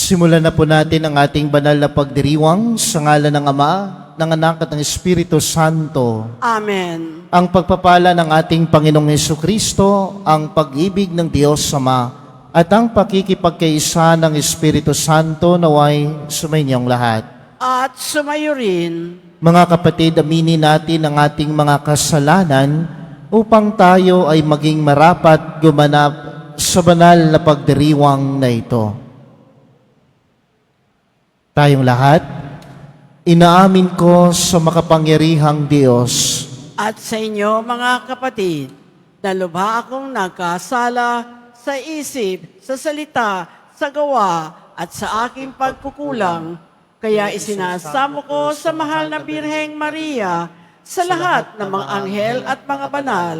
Simulan na po natin ang ating banal na pagdiriwang sa ngalan ng Ama, ng Anak at ng Espiritu Santo. Amen. Ang pagpapala ng ating Panginoong Hesukristo, ang pag-ibig ng Diyos Ama, at ang pakikipagkaisa ng Espiritu Santo naway sumainyong lahat. At sumayo rin. Mga kapatid, aminin natin ang ating mga kasalanan upang tayo ay maging marapat gumanap sa banal na pagdiriwang na ito. Tayong lahat, inaamin ko sa makapangyarihang Diyos At sa inyo, mga kapatid, na lubha akong nagkasala sa isip, sa salita, sa gawa, at sa aking pagkukulang. Kaya isinasamo ko sa mahal na Birheng Maria, sa lahat ng mga anghel at mga banal,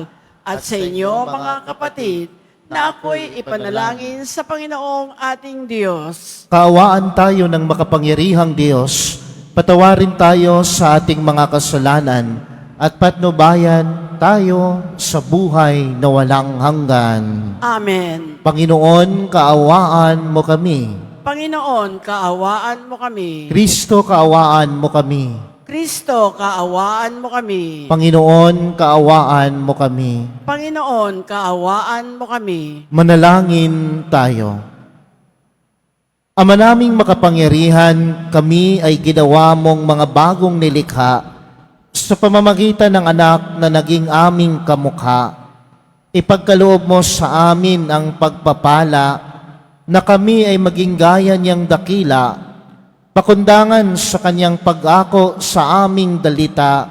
at sa inyo, mga kapatid, na ako'y ipanalangin sa Panginoong ating Diyos. Kaawaan tayo ng makapangyarihang Diyos, patawarin tayo sa ating mga kasalanan, at patnubayan tayo sa buhay na walang hanggan. Amen. Panginoon, kaawaan mo kami. Panginoon, kaawaan mo kami. Kristo, kaawaan mo kami. Kristo, kaawaan mo kami. Panginoon, kaawaan mo kami. Panginoon, kaawaan mo kami. Manalangin tayo. Ama naming makapangyarihan, kami ay ginawa mong mga bagong nilikha sa pamamagitan ng anak na naging aming kamukha. Ipagkaloob mo sa amin ang pagpapala na kami ay maging gaya niyang dakila, pakundangan sa kanyang pag-ako sa aming dalita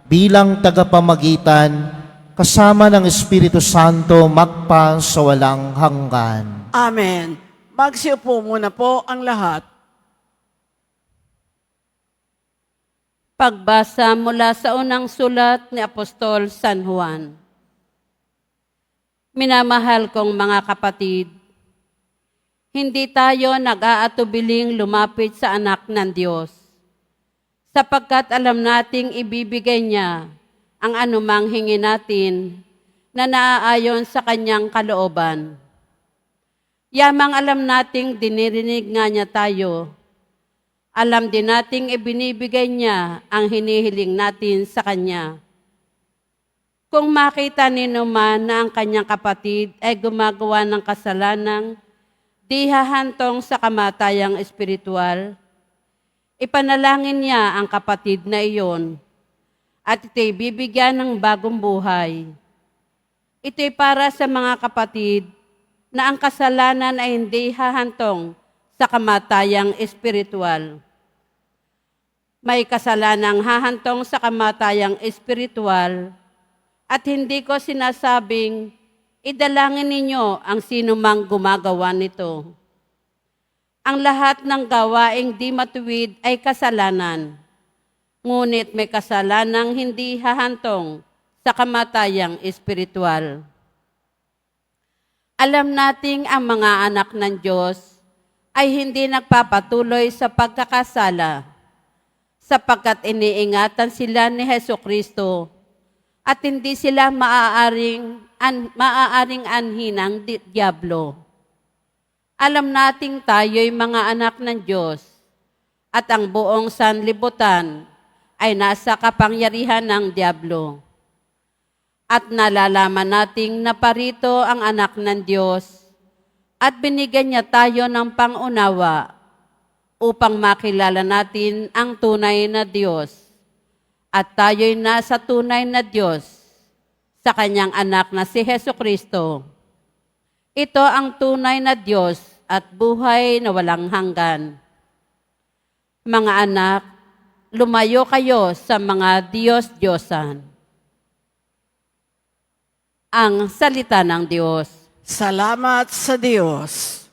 bilang tagapamagitan kasama ng Espiritu Santo magpa sa walang hanggan. Amen. Magsiupo muna po ang lahat. Pagbasa mula sa unang sulat ni Apostol San Juan. Minamahal kong mga kapatid, hindi tayo nag-aatubiling lumapit sa anak ng Diyos, sapagkat alam nating ibibigay niya ang anumang hingi natin na naaayon sa kanyang kalooban. Yamang alam nating dinirinig nga niya tayo, alam din nating ibinibigay niya ang hinihiling natin sa kanya. Kung makita nino man na ang kanyang kapatid ay gumagawa ng kasalanang di hahantong sa kamatayang espiritual, ipanalangin niya ang kapatid na iyon at ito'y bibigyan ng bagong buhay. Ito'y para sa mga kapatid na ang kasalanan ay hindi hahantong sa kamatayang espiritual. May kasalanang hahantong sa kamatayang espiritual at hindi ko sinasabing idalangin ninyo ang sinumang gumagawa nito. Ang lahat ng gawaing di matuwid ay kasalanan, ngunit may kasalanang hindi hahantong sa kamatayang espiritual. Alam nating ang mga anak ng Diyos ay hindi nagpapatuloy sa pagkakasala, sapagkat iniingatan sila ni Hesukristo at hindi sila maaaring anhin ng Diablo. Alam nating tayo'y mga anak ng Diyos at ang buong sanlibutan ay nasa kapangyarihan ng Diablo. At nalalaman nating naparito ang anak ng Diyos at binigyan niya tayo ng pangunawa upang makilala natin ang tunay na Diyos at tayo'y nasa tunay na Diyos sa kanyang anak na si Hesukristo. Ito ang tunay na Diyos at buhay na walang hanggan. Mga anak, lumayo kayo sa mga Diyos-Diyosan. Ang salita ng Diyos. Salamat sa Diyos.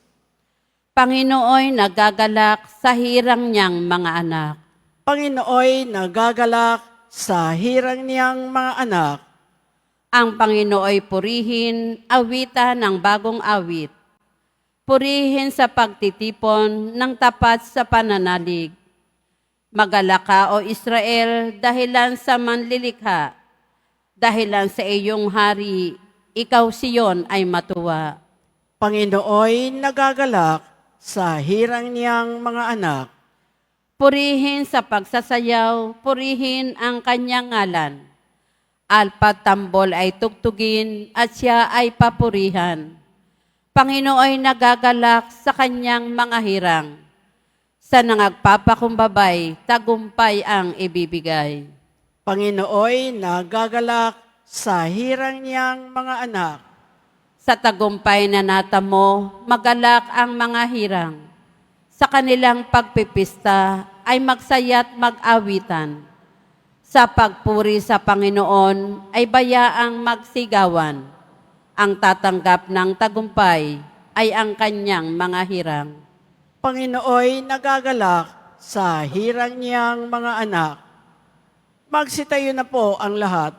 Panginooy nagagalak sa hirang niyang mga anak. Panginooy nagagalak sa hirang niyang mga anak. Ang Panginooy purihin, awitan ng bagong awit. Purihin sa pagtitipon ng tapat sa pananalig. Magalak ka, O Israel, dahilan sa manlilikha. Dahilan sa iyong hari, ikaw Siyon ay matuwa. Panginooy nagagalak sa hirang niyang mga anak. Purihin sa pagsasayaw, purihin ang kanyang ngalan. Alpat tambol ay tugtugin at siya ay papurihan. Panginoon nagagalak sa kanyang mga hirang. Sa nangagpapakumbabay, tagumpay ang ibibigay. Panginooy nagagalak sa hirang niyang mga anak. Sa tagumpay na natamo, magalak ang mga hirang. Sa kanilang pagpipista ay magsaya't mag-awitan. Sa pagpuri sa Panginoon ay bayaang magsigawan. Ang tatanggap ng tagumpay ay ang kanyang mga hirang. Panginooy nagagalak sa hirang niyang mga anak. Magsitayo na po ang lahat.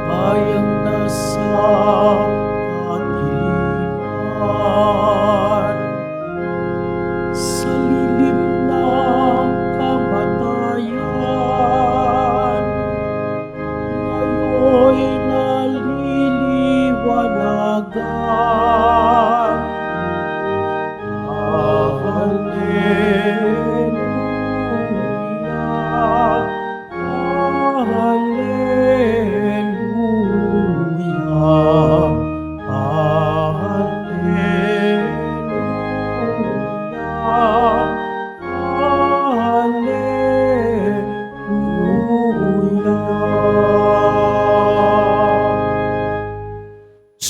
Bayang nasa kadiliman, sa lilim ng kamatayan, ngayon'y naliliwanagan. Hallelujah, hallelujah, hallelujah.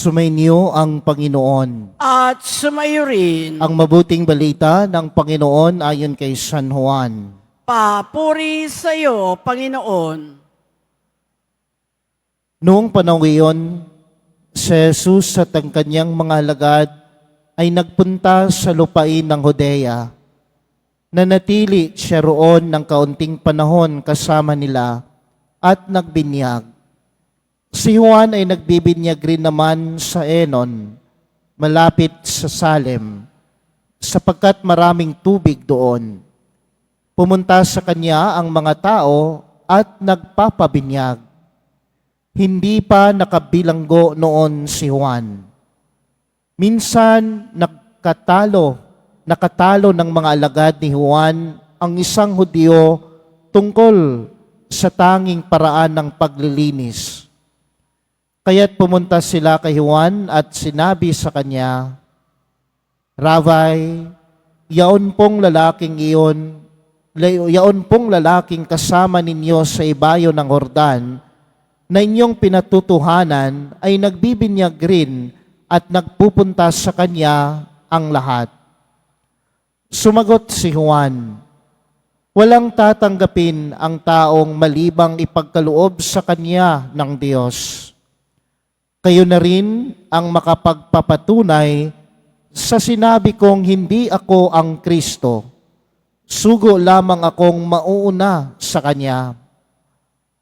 Sumainyo ang Panginoon. At sumayo rin, Ang mabuting balita ng Panginoon ayon kay San Juan. papuri sa iyo, Panginoon. Noong panahon iyon, si Jesus at ang kanyang mga alagad ay nagpunta sa lupain ng Judea. Nanatili siya roon ng kaunting panahon kasama nila at nagbinyag. Si Juan ay nagbibinyag rin naman sa Enon, malapit sa Salem, sapagkat maraming tubig doon. Pumunta sa kanya ang mga tao at nagpapabinyag. Hindi pa nakabilanggo noon si Juan. Minsan nakatalo ng mga alagad ni Juan ang isang Hudyo tungkol sa tanging paraan ng paglilinis. Kaya't pumunta sila kay Juan at sinabi sa kanya, Rabbi, yaon pong lalaking kasama ninyo sa ibayo ng Jordan na inyong pinatutuhanan ay nagbibinyag rin at nagpupunta sa kanya ang lahat. Sumagot si Juan, walang tatanggapin ang taong malibang ipagkaloob sa kanya ng Diyos. Kayo na rin ang makapagpapatunay sa sinabi kong hindi ako ang Kristo. Sugo lamang akong mauuna sa Kanya.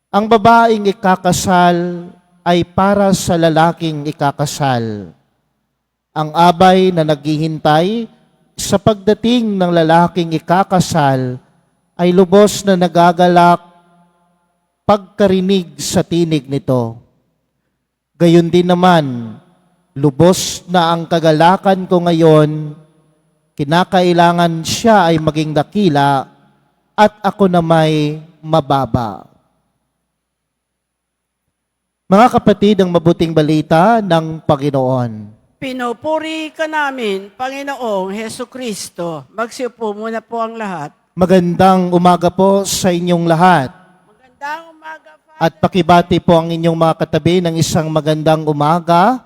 Ang babaeng ikakasal ay para sa lalaking ikakasal. Ang abay na naghihintay sa pagdating ng lalaking ikakasal ay lubos na nagagalak pagkarinig sa tinig nito. Gayon din naman, lubos na ang kagalakan ko ngayon, kinakailangan siya ay maging dakila at ako na may mababa. Mga kapatid, ang mabuting balita ng Panginoon. Pinupuri ka namin, Panginoong Heso Kristo. Magsiupo muna po ang lahat. Magandang umaga po sa inyong lahat. Magandang umaga, Father. At pakibati po ang inyong mga katabi ng isang magandang umaga.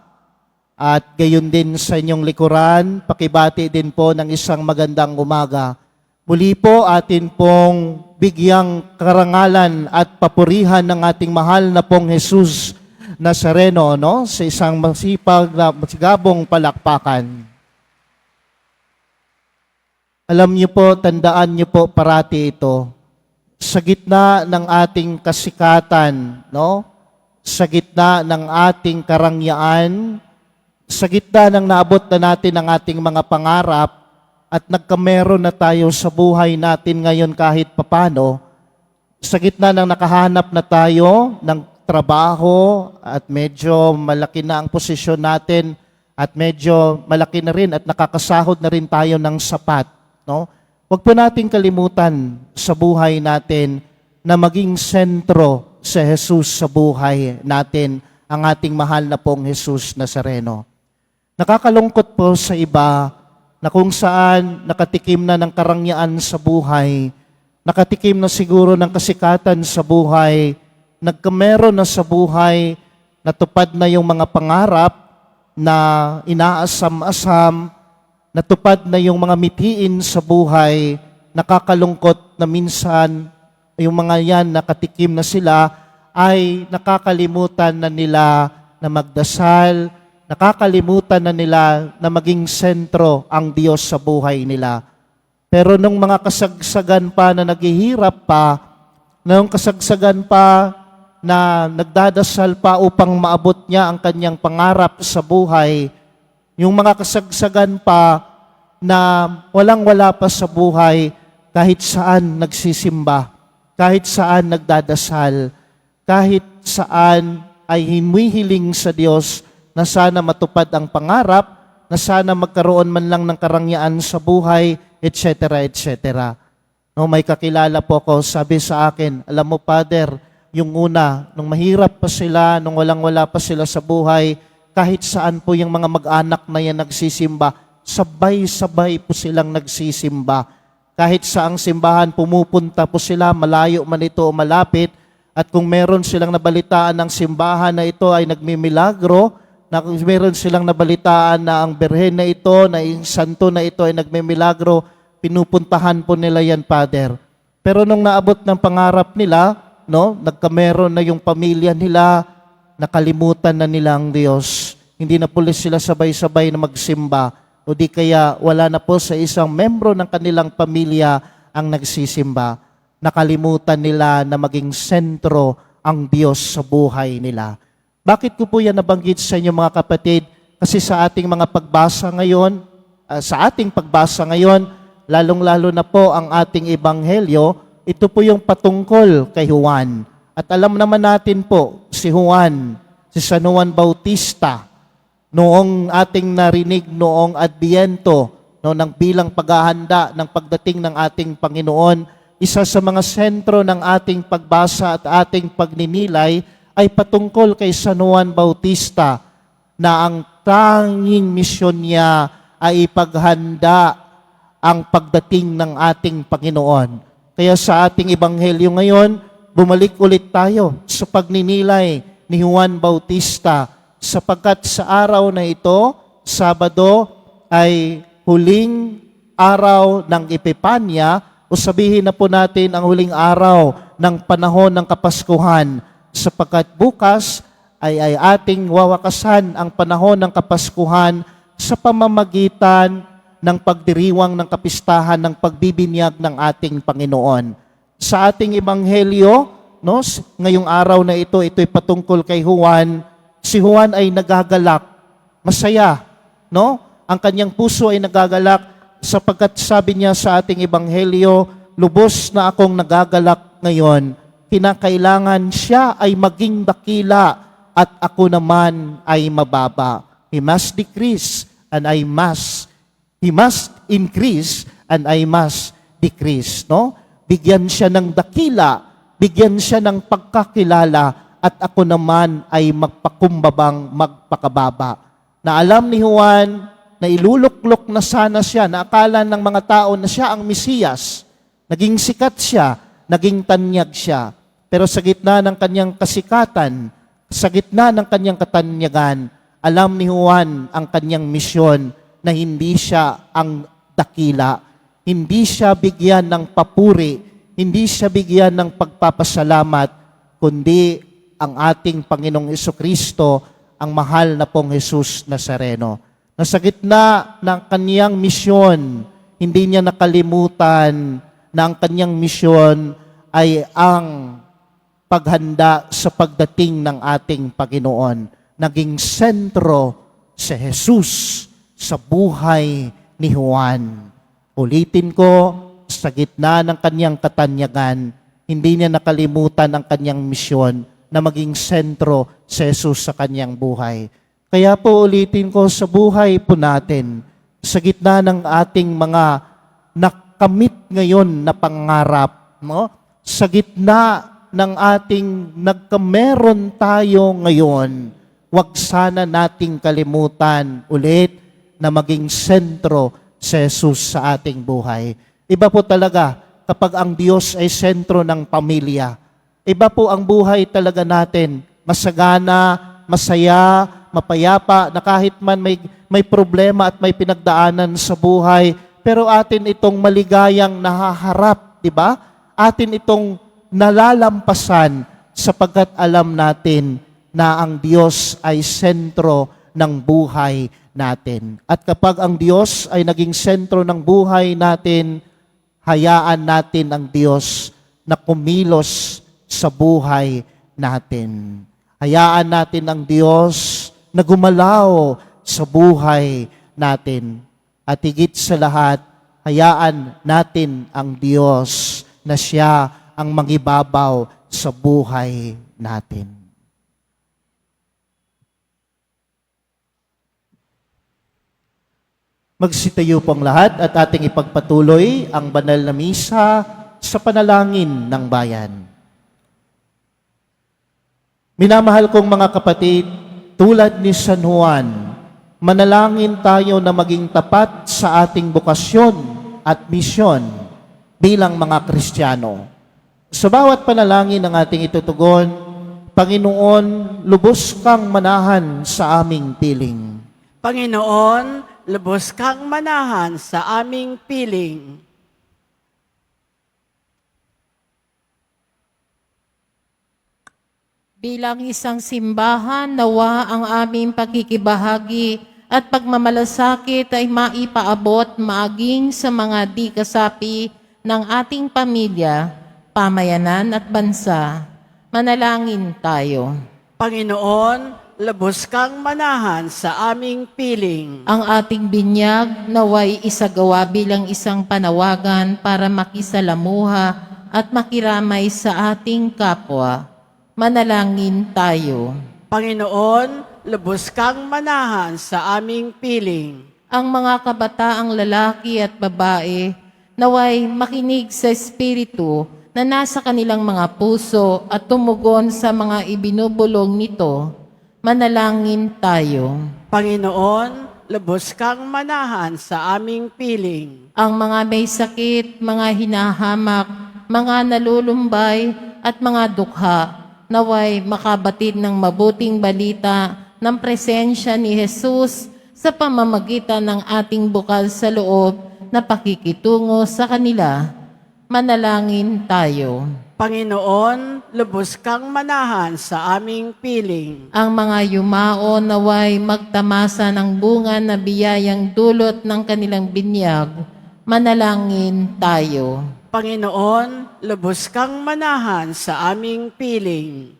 At gayon din sa inyong likuran, pakibati din po ng isang magandang umaga. Muli po atin pong bigyang karangalan at papurihan ng ating mahal na pong Jesus Nazareno, no? Sa isang masipag na masigabong palakpakan. Alam niyo po, tandaan niyo po parati ito. Sa gitna ng ating kasikatan, no? Sa gitna ng ating karangyaan, sa gitna ng naabot na natin ang ating mga pangarap at nagkameron na tayo sa buhay natin ngayon kahit papano, sa gitna ng nakahanap na tayo ng trabaho at medyo malaki na ang posisyon natin at medyo malaki na rin at nakakasahod na rin tayo ng sapat, no? Huwag po nating kalimutan sa buhay natin na maging sentro si Jesus sa buhay natin, ang ating mahal na pong Jesus Nazareno. Nakakalungkot po sa iba na kung saan nakatikim na ng karangyaan sa buhay, nakatikim na siguro ng kasikatan sa buhay, nagkameron na sa buhay, natupad na yung mga pangarap na inaasam-asam, natupad na yung mga mitiin sa buhay, nakakalungkot na minsan yung mga yan nakatikim na sila ay nakakalimutan na nila na magdasal, nakakalimutan na nila na maging sentro ang Diyos sa buhay nila. Pero nung mga kasagsagan pa na naghihirap pa, nung kasagsagan pa na nagdadasal pa upang maabot niya ang kanyang pangarap sa buhay, yung mga kasagsagan pa na walang-wala pa sa buhay, kahit saan nagsisimba, kahit saan nagdadasal, kahit saan ay hinihiling sa Diyos na sana matupad ang pangarap, na sana magkaroon man lang ng karangyaan sa buhay, etc., etc. No, may kakilala po ako, sabi sa akin, alam mo, Father, yung una, nung mahirap pa sila, nung walang-wala pa sila sa buhay, kahit saan po yung mga mag-anak na yan nagsisimba, sabay-sabay po silang nagsisimba. Kahit saang simbahan pumupunta po sila, malayo man ito o malapit, at kung meron silang nabalitaan ng simbahan na ito ay nagmimilagro, na kung meron silang nabalitaan na ang berhen na ito, na yung santo na ito ay nagmimilagro, pinupuntahan po nila yan, Father. Pero nung naabot ng pangarap nila, no, nagkameron na yung pamilya nila, nakalimutan na nila ang Diyos. Hindi na po sila sabay-sabay na magsimba, o di kaya wala na po sa isang membro ng kanilang pamilya ang nagsisimba. Nakalimutan nila na maging sentro ang Diyos sa buhay nila. Bakit ko po yan nabanggit sa inyo, mga kapatid? Kasi sa ating mga pagbasa ngayon, lalong-lalo na po ang ating ebanghelyo, ito po yung patungkol kay Juan. At alam naman natin po, si Juan, si San Juan Bautista, noong ating narinig noong Adbiento, no, ng bilang paghahanda ng pagdating ng ating Panginoon, isa sa mga sentro ng ating pagbasa at ating pagninilay ay patungkol kay San Juan Bautista na ang tanging misyon niya ay ipaghanda ang pagdating ng ating Panginoon. Kaya sa ating ebanghelyo ngayon, bumalik ulit tayo sa pagninilay ni Juan Bautista sapagkat sa araw na ito, Sabado, ay huling araw ng Epipanya o sabihin na po natin ang huling araw ng panahon ng Kapaskuhan sapagkat bukas ay ating wawakasan ang panahon ng Kapaskuhan sa pamamagitan ng pagdiriwang ng kapistahan ng pagbibinyag ng ating Panginoon. Sa ating ebanghelyo, no, ngayong araw na ito'y patungkol kay Juan. Si Juan ay nagagalak, masaya, no? Ang kanyang puso ay nagagalak sapagkat sabi niya sa ating ebanghelyo, lubos na akong nagagalak ngayon, kinakailangan siya ay maging dakila at ako naman ay mababa. He must increase and I must decrease, no? Bigyan siya ng dakila, bigyan siya ng pagkakilala, at ako naman ay magpakumbabang magpakababa. Na alam ni Juan na iluluklok na sana siya, na akala ng mga tao na siya ang Mesiyas. Naging sikat siya, naging tanyag siya. Pero sa gitna ng kanyang kasikatan, sa gitna ng kanyang katanyagan, alam ni Juan ang kanyang misyon na hindi siya ang dakila, hindi siya bigyan ng papuri, hindi siya bigyan ng pagpapasalamat, kundi ang ating Panginoong Kristo, ang mahal na pong Jesus Nazareno. Na sa gitna ng kaniyang misyon, hindi niya nakalimutan na ang kaniyang misyon ay ang paghanda sa pagdating ng ating Panginoon. Naging sentro si Jesus sa buhay ni Juan. Ulitin ko, sa gitna ng kaniyang katanyagan, hindi niya nakalimutan ang kaniyang misyon na maging sentro si Jesus sa kaniyang buhay. Kaya po ulitin ko, sa buhay po natin, sa gitna ng ating mga nakamit ngayon na pangarap, no? Sa gitna ng ating nagkameron tayo ngayon, wag sana nating kalimutan ulit na maging sentro si Jesus sa ating buhay. Iba po talaga kapag ang Diyos ay sentro ng pamilya. Iba po ang buhay talaga natin. Masagana, masaya, mapayapa, na kahit man may problema at may pinagdaanan sa buhay, pero atin itong maligayang nahaharap, di ba? Atin itong nalalampasan sapagkat alam natin na ang Diyos ay sentro ng buhay natin. At kapag ang Diyos ay naging sentro ng buhay natin, hayaan natin ang Diyos na kumilos sa buhay natin. Hayaan natin ang Diyos na gumalaw sa buhay natin. At higit sa lahat, hayaan natin ang Diyos na siya ang mangibabaw sa buhay natin. Magsitayo po ang lahat at ating ipagpatuloy ang banal na misa sa panalangin ng bayan. Minamahal kong mga kapatid, tulad ni San Juan, manalangin tayo na maging tapat sa ating bokasyon at misyon bilang mga Kristiyano. Sa bawat panalangin ng ating itutugon, Panginoon, lubos kang manahan sa aming piling. Panginoon, lubos kang manahan sa aming piling. Bilang isang simbahan, nawa ang aming pagkikibahagi at pagmamalasakit ay maipaabot maaging sa mga di kasapi ng ating pamilya, pamayanan at bansa. Manalangin tayo. Panginoon, lubos kang manahan sa aming piling. Ang ating binyag naway isagawa bilang isang panawagan para makisalamuha at makiramay sa ating kapwa. Manalangin tayo. Panginoon, lubos kang manahan sa aming piling. Ang mga kabataang lalaki at babae naway makinig sa Espiritu na nasa kanilang mga puso at tumugon sa mga ibinubulong nito. Manalangin tayo. Panginoon, lubos kang manahan sa aming piling. Ang mga may sakit, mga hinahamak, mga nalulumbay at mga dukha, naway makabatid ng mabuting balita ng presensya ni Jesus sa pamamagitan ng ating bukal sa loob na pakikitungo sa kanila. Manalangin tayo. Panginoon, lubos kang manahan sa aming piling. Ang mga yumao naway magtamasa ng bunga na biyayang dulot ng kanilang binyag. Manalangin tayo. Panginoon, lubos kang manahan sa aming piling.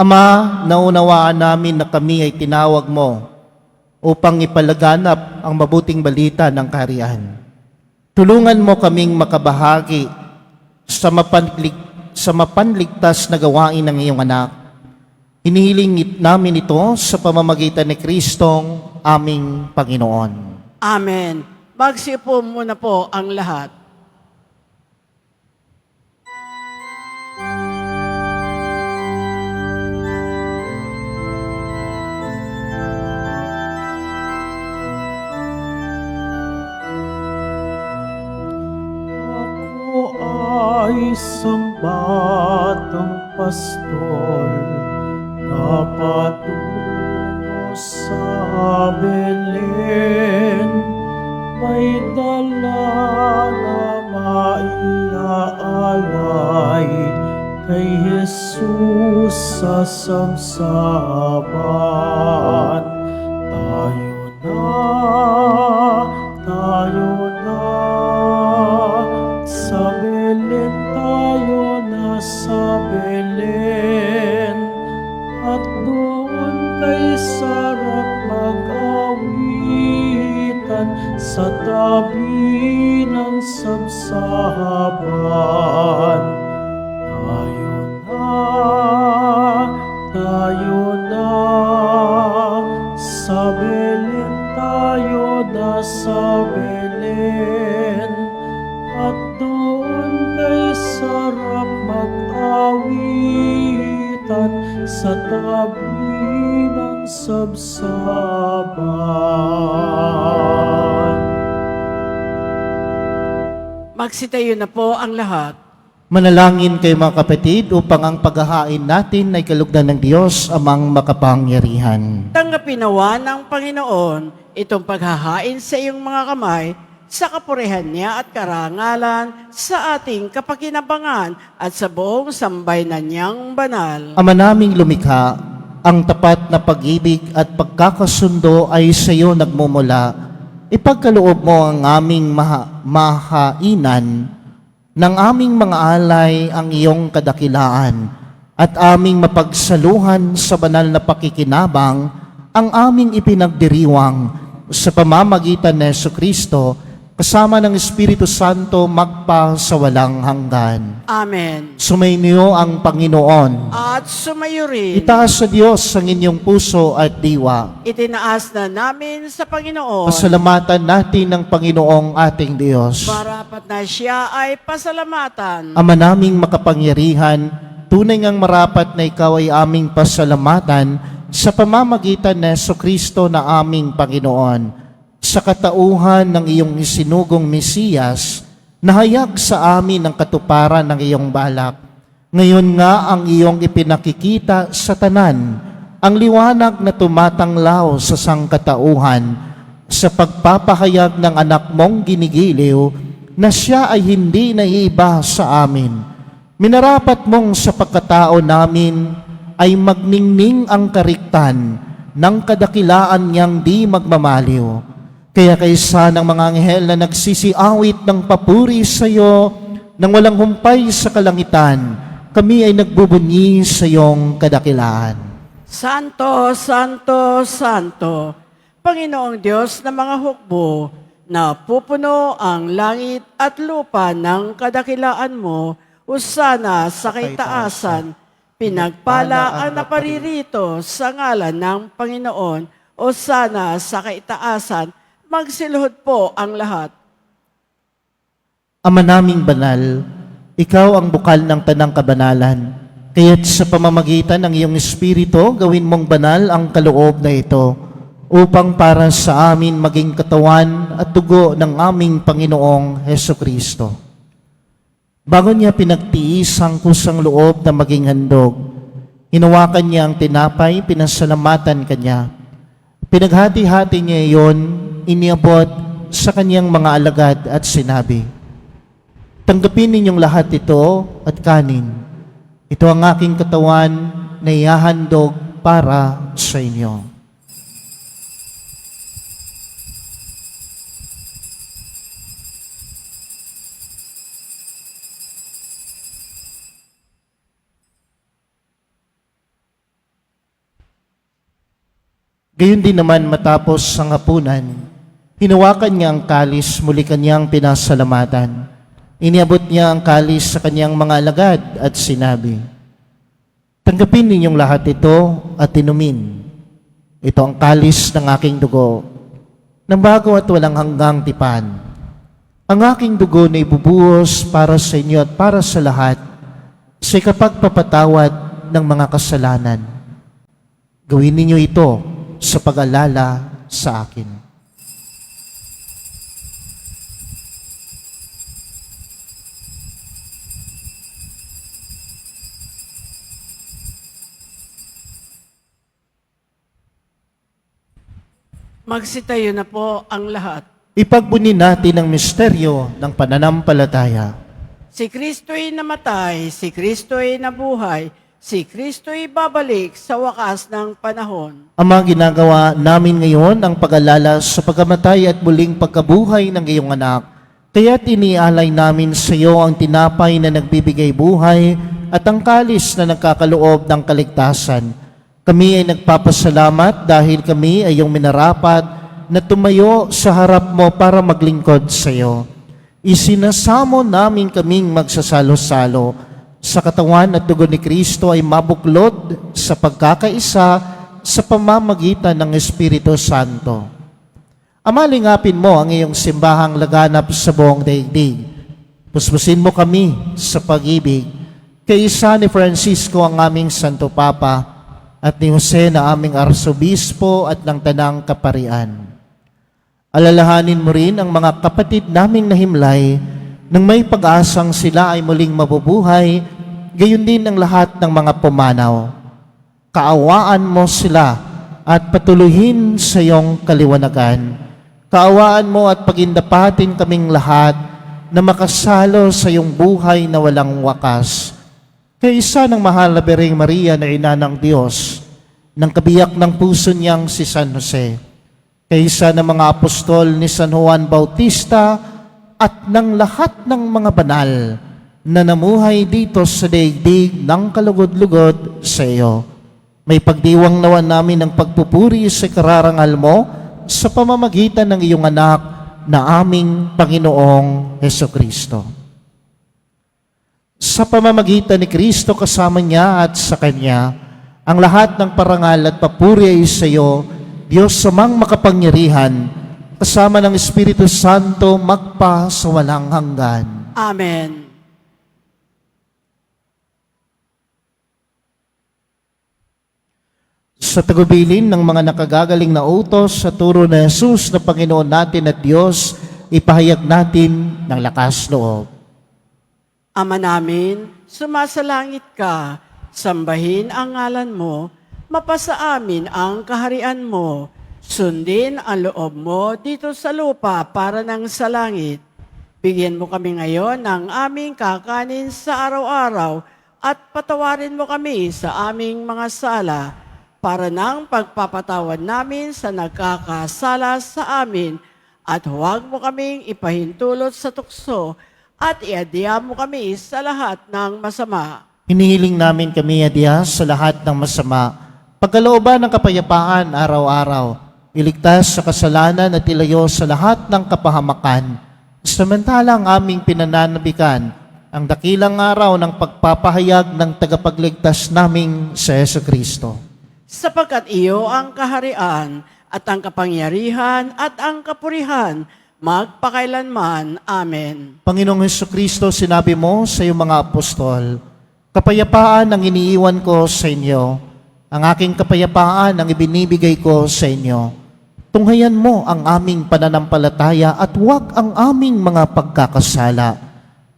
Ama, naunawaan namin na kami ay tinawag mo upang ipalaganap ang mabuting balita ng kaharian. Tulungan mo kaming makabahagi sa mapanligtas na gawain ng iyong anak. Hinihiling namin ito sa pamamagitan ni Kristong aming Panginoon. Amen. Magsiupo muna po ang lahat. Ako ay isang batang pastor na patungo sa Belen. May dala na maiaalay kay Jesus. sa samsaman. Tayo na, sa Belen, tayo na sa Belen. At doon kay sarap mag-awitan sa tabi ng sabsaban. Tayo na, sa Belen, tayo na sa Belen. At doon kay sarap mag-awitan sa tabi ng sabsaban. Magsitayo na po ang lahat. Manalangin kayo mga kapatid upang ang paghahain natin ay kalugdan ng Diyos amang makapangyarihan. Tanggapin nawa ng Panginoon itong paghahain sa iyong mga kamay sa kapurihan niya at karangalan sa ating kapakinabangan at sa buong sambayanan niyang banal. Ama naming lumikha, ang tapat na pag-ibig at pagkakasundo ay sa iyo nagmumula. Ipagkaloob mo ang aming mahainan ng aming mga alay ang iyong kadakilaan at aming mapagsaluhan sa banal na pakikinabang ang aming ipinagdiriwang sa pamamagitan ni Jesucristo kasama ng Espiritu Santo magpa sa walang hanggan. Amen. Sumainyo ang Panginoon. At sumayo rin, Itaas sa Diyos ang inyong puso at diwa. itinaas na namin sa Panginoon, Pasalamatan natin ng Panginoong ating Diyos. marapat na siya ay pasalamatan. Ama naming makapangyarihan, tunay ngang marapat na ikaw ay aming pasalamatan sa pamamagitan ni Jesucristo na aming Panginoon. Sa katauhan ng iyong isinugong Mesiyas, nahayag sa amin ang katuparan ng iyong balak. Ngayon nga ang iyong ipinakikita sa tanan, ang liwanag na tumatanglaw sa sangkatauhan, sa pagpapahayag ng anak mong ginigiliw, na siya ay hindi naiiba sa amin. Minarapat mong sa pagkatao namin ay magningning ang kariktan ng kadakilaan niyang di magmamaliw. Kaya kaysa ng mga anghel na nagsisiawit ng papuri sa iyo nang walang humpay sa kalangitan, kami ay nagbubunyi sa iyong kadakilaan. Santo, Santo, Santo, Panginoong Diyos ng mga hukbo, na pupuno ang langit at lupa ng kadakilaan mo, usana sa kaitaasan, pinagpala ang naparirito sa ngalan ng Panginoon, usana sa kaitaasan, magsiluhod po ang lahat. Ama naming banal, ikaw ang bukal ng tanang kabanalan. Kaya't sa pamamagitan ng iyong Espiritu, gawin mong banal ang kaloob na ito, upang para sa amin maging katawan at dugo ng aming Panginoong Hesukristo. Bago niya pinagtiis ang kusang loob na maging handog, hinawakan niya ang tinapay, pinasalamatan kanya. Pinaghati-hati niya iyon, iniabot sa kanyang mga alagad at sinabi, "Tanggapin ninyong lahat ito at kanin. Ito ang aking katawan na ihahandog para sa inyo." Gayon din naman matapos ang hapunan, hinawakan niya ang kalis, muli kanyang pinasalamatan. Iniabot niya ang kalis sa kanyang mga alagad at sinabi, "Tanggapin ninyong lahat ito at inumin. Ito ang kalis ng aking dugo, ng bago at walang hanggang tipan. Ang aking dugo na ibubuhos para sa inyo at para sa lahat sa ikapagpapatawad ng mga kasalanan. Gawin ninyo ito sa pag-alala sa akin." Magsitayo na po ang lahat. Ipagbuni natin ang misteryo ng pananampalataya. Si Kristo'y namatay, si Kristo'y nabuhay, si Kristo'y babalik sa wakas ng panahon. Ama, ginagawa namin ngayon ang pag-alala sa pagkamatay at muling pagkabuhay ng iyong anak. Kaya't inialay namin sa iyo ang tinapay na nagbibigay buhay at ang kalis na nagkakaloob ng kaligtasan. Kami ay nagpapasalamat dahil kami ay iyong minarapat na tumayo sa harap mo para maglingkod sa iyo. Isinasamo namin kaming magsasalo-salo sa katawan at dugo ni Kristo ay mabuklod sa pagkakaisa sa pamamagitan ng Espiritu Santo. Ama, lingapin mo ang iyong simbahang laganap sa buong daigdig. Puspusin mo kami sa pag-ibig. Kaisa ni Francisco ang aming Santo Papa at ni Jose na aming Arsobispo at ng Tanang Kaparian. Alalahanin mo rin ang mga kapatid naming nahimlay nang may pag-asang sila ay muling mabubuhay, gayon din ang lahat ng mga pumanaw. Kaawaan mo sila at patuloyin sa iyong kaliwanagan. Kaawaan mo at pagindapatin kaming lahat na makasalo sa iyong buhay na walang wakas. Kaisa ng mahal na Birheng Maria na ina ng Diyos, ng kabiyak ng puso niyang si San Jose, kaisa ng mga apostol ni San Juan Bautista, at ng lahat ng mga banal na namuhay dito sa daigdig ng kalugod-lugod sa iyo. May pagdiwang nawa namin ng pagpupuri sa kararangal mo sa pamamagitan ng iyong anak na aming Panginoong Hesukristo. Sa pamamagitan ni Kristo kasama niya at sa Kanya, ang lahat ng parangal at papuri ay sa iyo, Diyos samang makapangyarihan, kasama ng Espiritu Santo, magpa sa walang hanggan. Amen. Sa tagubilin ng mga nakagagaling na utos sa turo na Jesus na Panginoon natin at Diyos, ipahayag natin ng lakas loob. Ama namin, sumasalangit ka, sambahin ang ngalan mo, mapasa amin ang kaharian mo, sundin ang loob mo dito sa lupa para ng sa langit. Bigyan mo kami ngayon ng aming kakanin sa araw-araw at patawarin mo kami sa aming mga sala para ng pagpapatawad namin sa nagkakasala sa amin at huwag mo kaming ipahintulot sa tukso at iadya mo kami sa lahat ng masama. Hinihiling namin kami, Adya, sa lahat ng masama, pagkalooban ng kapayapaan araw-araw, iligtas sa kasalanan at ilayo sa lahat ng kapahamakan. Samantalang aming pinananabikan ang dakilang araw ng pagpapahayag ng tagapagligtas naming sa Jesucristo. Sapagkat iyo ang kaharian at ang kapangyarihan at ang kapurihan magpakailanman. Amen. Panginoong Jesucristo, sinabi mo sa iyong mga apostol, kapayapaan ang iniiwan ko sa inyo, ang aking kapayapaan ang ibinibigay ko sa inyo. Tunghayan mo ang aming pananampalataya at huwag ang aming mga pagkakasala.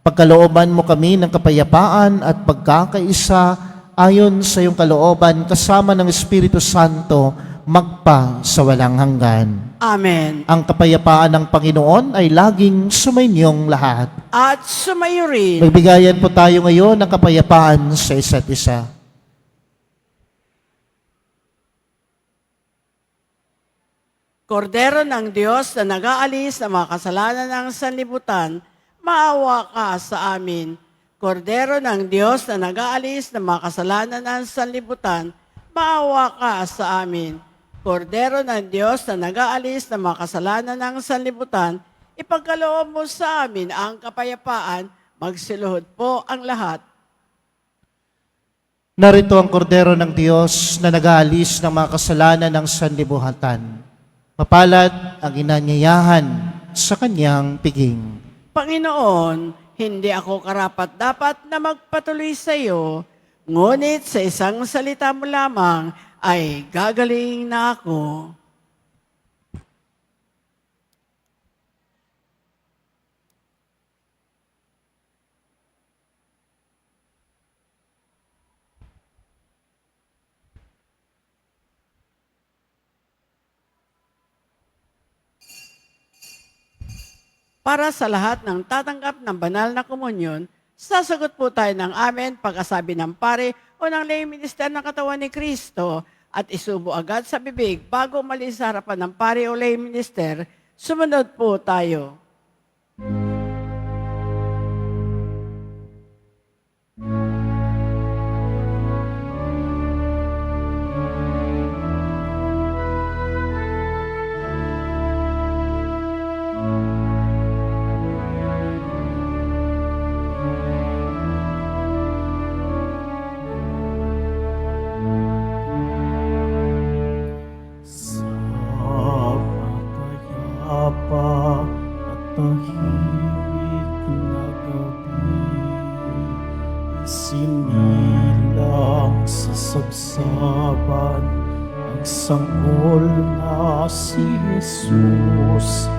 Pagkalooban mo kami ng kapayapaan at pagkakaisa ayon sa iyong kalooban kasama ng Espiritu Santo magpa sa walang hanggan. Amen. Ang kapayapaan ng Panginoon ay laging sumainyong lahat. At sumayo rin. Magbigayan po tayo ngayon ng kapayapaan sa isa't isa. Kordero ng Diyos na nag-aalis ng mga kasalanan ng sanlibutan, maawa ka sa amin. Kordero ng Diyos na nag-aalis ng mga kasalanan ng sanlibutan, maawa ka sa amin. Kordero ng Diyos na nag-aalis ng mga kasalanan ng sanlibutan, ipagkaloob mo sa amin ang kapayapaan, magsiluhod po ang lahat. Narito ang kordero ng Diyos na nag-aalis ng mga kasalanan ng sanlibutan. Mapalad ang inanyayahan sa kanyang piging. Panginoon, hindi ako karapat-dapat na magpatuloy sa iyo, ngunit sa isang salita mo lamang ay gagaling na ako. Para sa lahat ng tatanggap ng banal na komunyon, sasagot po tayo ng amen pagkasabi ng pare o po ng lay minister ng katawan ni Kristo at isubo agad sa bibig bago umalis sa harapan ng pari o lay minister. Sumunod po tayo. Sa mapayapa at tahimik na gabi, isinilang sa sabsaban ang sanggol na si Jesus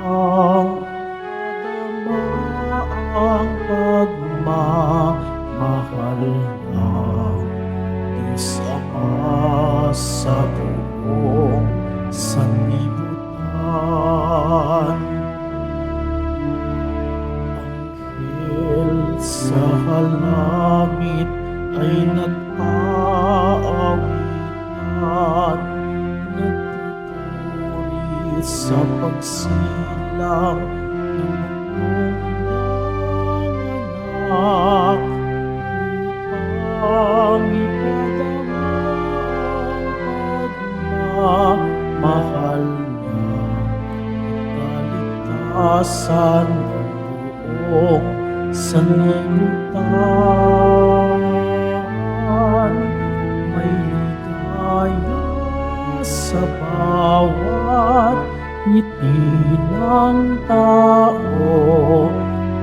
upang madama ang pagmamahal na Diyos Ama sa buong sanlibutan. Anghel sa halangit ay nag-aawitan, nagpupuri sa pagsilang ng buong anak upang ipadama ang pagmamahal niya at kaligtasan ng buong sanlibutan. May ligaya sa bawat ngiti ng tao.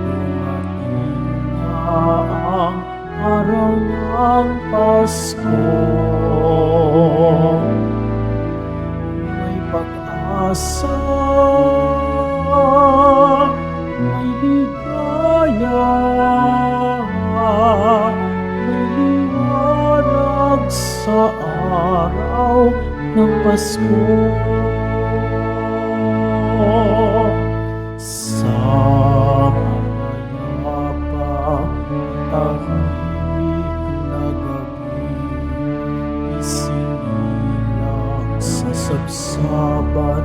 Dumating na ang araw ng Pasko. May pag-asa, may ligaya, may liwanag sa araw ng Pasko. Sa mapayapa, tahimik na gabi, isinilang sa sabsaban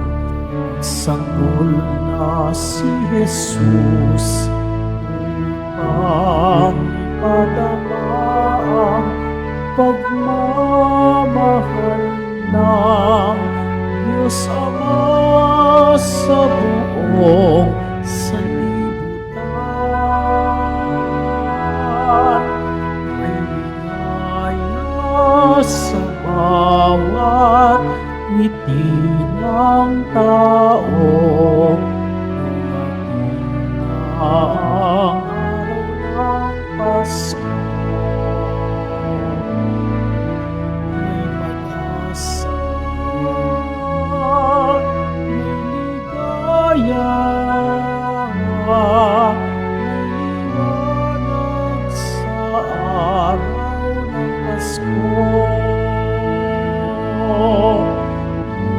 ang sanggol na si Jesus upang ipadama ang pagmamahal ng Diyos Ama sa buong sanlibutan. May ligaya sa bawat ngiti ng tao. Dumating na ang araw ng Pasko. May pag-asa, may ligaya, may liwanag sa araw ng Pasko.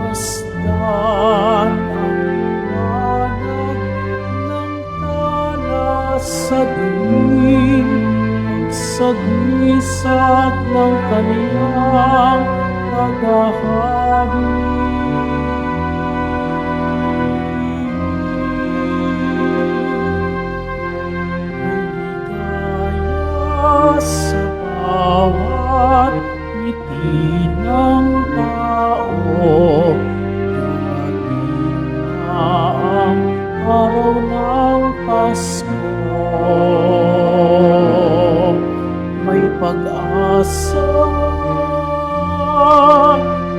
Masdan ang liwanag ng tala sa dilim, ang sagisag ng kaniyang paghahari. May ligaya sa bawat ngiti ng tao. Dumating na ang araw ng Pasko. May pag-asa,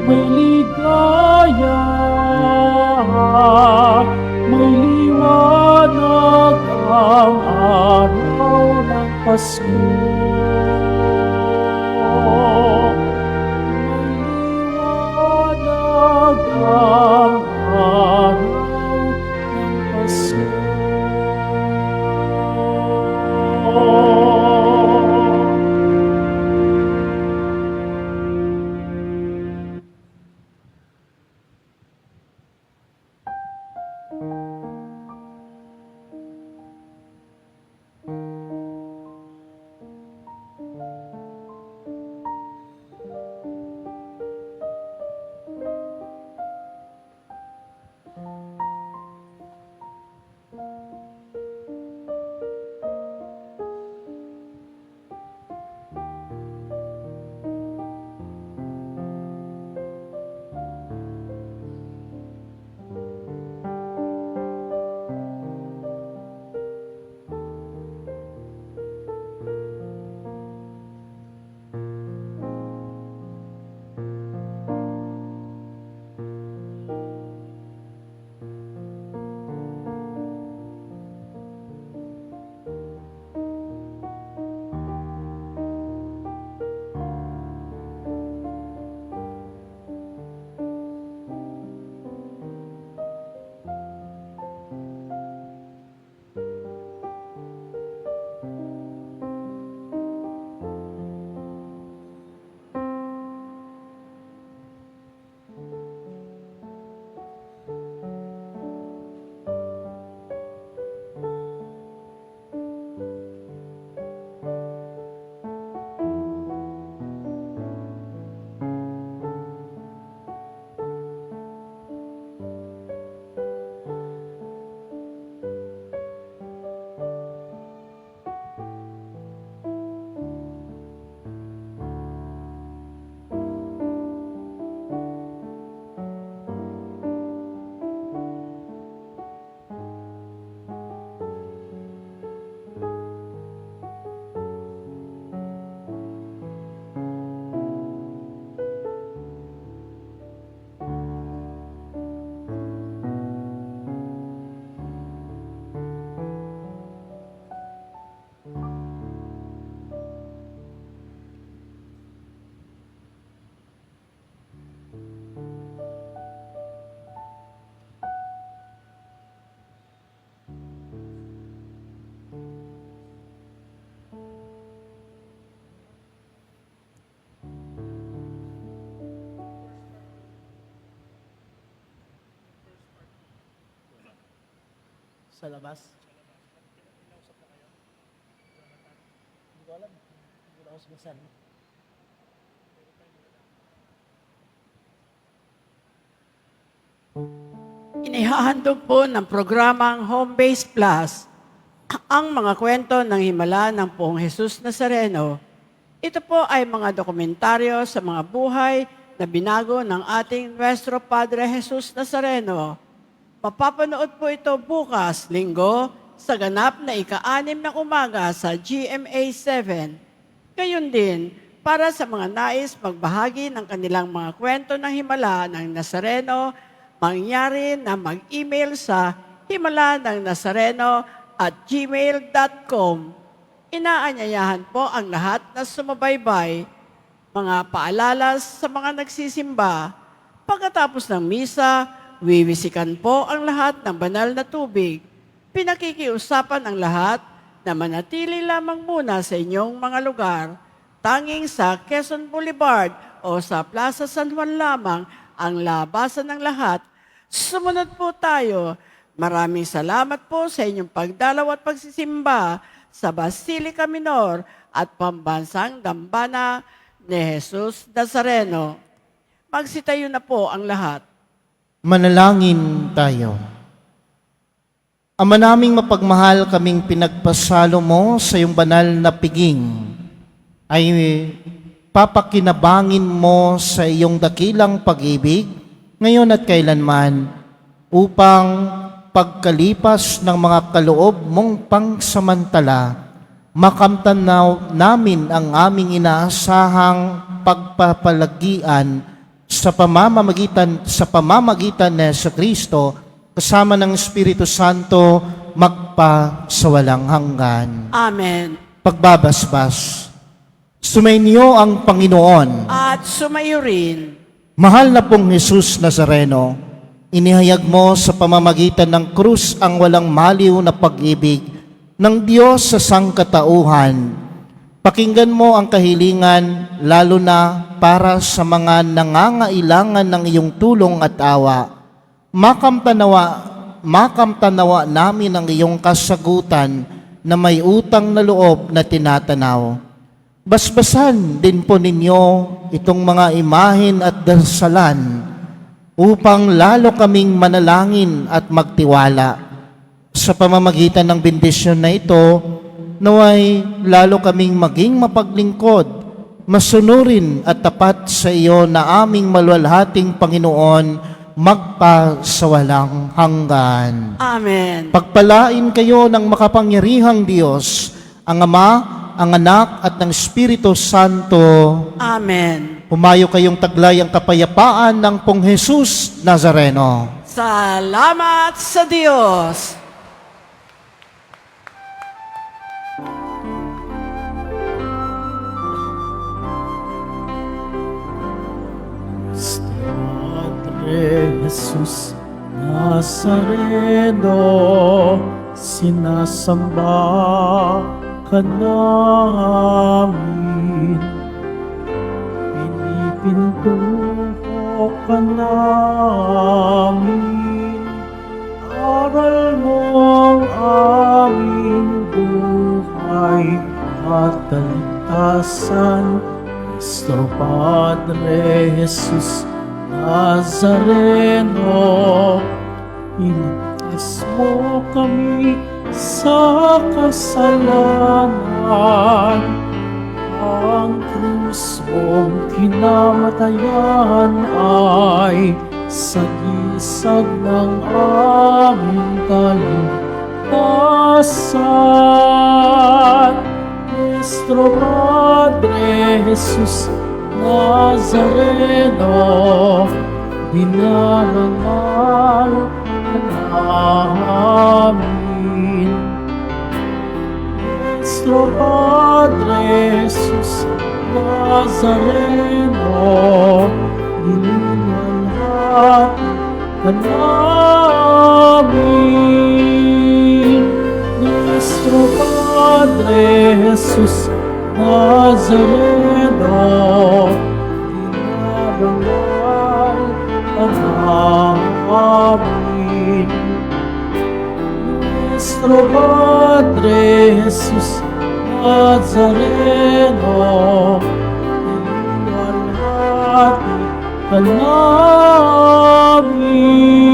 may ligaya, may liwanag ang araw ng Pasko. May liwanag ang araw ng Pasko. Sa labas? Hindi ko alam. Hindi ko ako sumasan. Inihahandog po ng programang Home Base Plus ang mga kwento ng himala ng Poong Jesus Nazareno. Ito po ay mga dokumentaryo sa mga buhay na binago ng ating Nuestro Padre Jesus Nazareno. Mapapanood po ito bukas, Linggo, sa ganap na ika-6 ng umaga sa GMA 7. Gayon din, para sa mga nais magbahagi ng kanilang mga kwento ng himala ng Nazareno, mangyari na mag-email sa himalanangnazareno@gmail.com. Inaanyayahan po ang lahat na sumabaybay. Mga paalala sa mga nagsisimba. Pagkatapos ng misa, wiwisikan po ang lahat ng banal na tubig. Pinakikiusapan ang lahat na manatili lamang muna sa inyong mga lugar. Tanging sa Quezon Boulevard o sa Plaza San Juan lamang ang labasan ng lahat. Sumunod po tayo. Maraming salamat po sa inyong pagdalaw at pagsisimba sa Basilica Minor at Pambansang Dambana ni Jesus Nazareno. Magsitayo na po ang lahat. Manalangin tayo. Ama naming mapagmahal, kaming pinagpasalo mo sa iyong banal na piging ay papakinabangin mo sa iyong dakilang pag-ibig ngayon at kailanman upang pagkalipas ng mga kaloob mong pangsamantala, makamtan namin ang aming inaasahang pagpapalagian sa pamamagitan ni Kristo kasama ng Espiritu Santo magpa sa walang hanggan. Amen. Pagbabasbas. Sumainyo ang Panginoon. At sumayo rin. Mahal na pong Jesus Nazareno, inihayag mo sa pamamagitan ng krus ang walang maliw na pag-ibig ng Diyos sa sangkatauhan. Pakinggan mo ang kahilingan, lalo na para sa mga nangangailangan ng iyong tulong at awa. Makamtanawa namin ang iyong kasagutan na may utang na loob na tinatanaw. Basbasan din po ninyo itong mga imahen at dasalan upang lalo kaming manalangin at magtiwala. Sa pamamagitan ng bendisyon na ito, naway lalo kaming maging mapaglingkod, masunurin at tapat sa iyo na aming maluwalhating Panginoon magpa sa walang hanggan. Amen. Pagpalain kayo ng makapangyarihang Diyos, ang Ama, ang Anak at ng Espiritu Santo. Amen. Humayo kayong taglay ang kapayapaan ng Pong Jesus Nazareno. Salamat sa Diyos. Padre Jesus Nazareno, sinasamba ka namin. Pinipintuho ka namin. Aral mo ang aming buhay at kaligtasan. Nuestro Padre Jesus Nazareno, iligtas mo kami sa kasalanan. Ang krus mong kinamatayan ay sagisag ng aming kaligtasan. Nuestro Padre Jesus Nazareno, dinarangal ka namin. Nuestro Padre Jesus Nazareno, dinarangal ka namin. Nuestro Padre Jesus Nazareno, dinarangal ka namin. nuestro Padre Jesús Nazareno, iluwalhati ka namin.